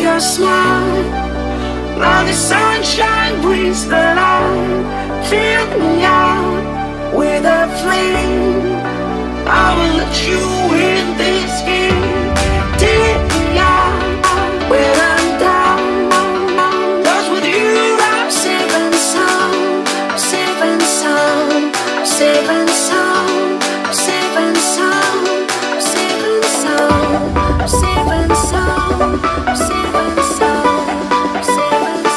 your smile. Now the sunshine brings the light. Fill me out with a flame. I will let you in this game. Take me out when I'm down. 'Cause with you I'm safe and sound. Safe and sound. Safe and sound. Safe and sound. Safe and sound. Safe and sound. Safe and sound. Safe and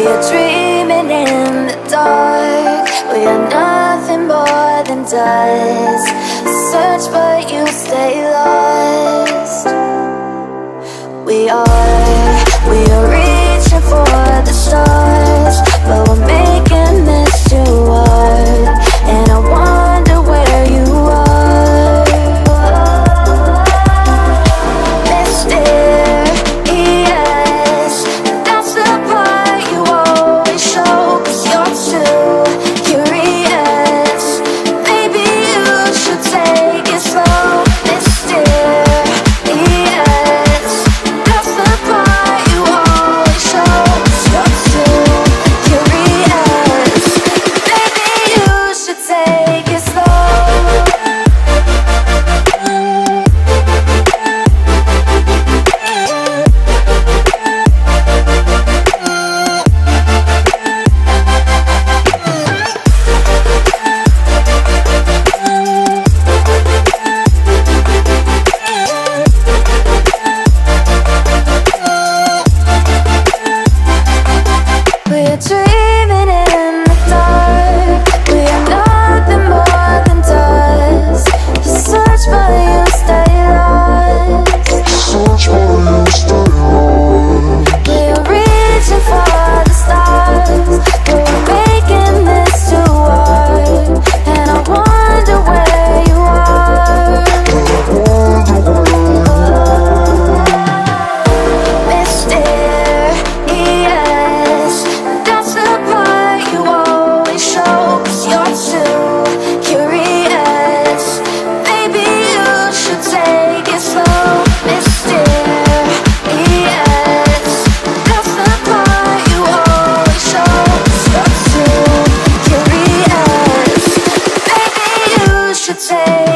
We are dreaming in the dark. We are nothing more than dust. Search but you stay lost. We are reaching for the stars, but we're making this too hard. And I wonder where you are. Mysterious, that's the part you always show. 'Cause you're too curious. Maybe you should take it slow. Mysterious, that's the part you always show. 'Cause you're too curious. Maybe you should take it slow. We're dreaming in the dark. We are nothing more than dust. You search but you stay lost. We are reaching for the stars, but we're making this too hard. And I wonder where you are. Mysterious, that's the part you always show. 'Cause you're too curious. Maybe you should take it slow. Mysterious, that's the part you always show. 'Cause you're too curious. Maybe you should take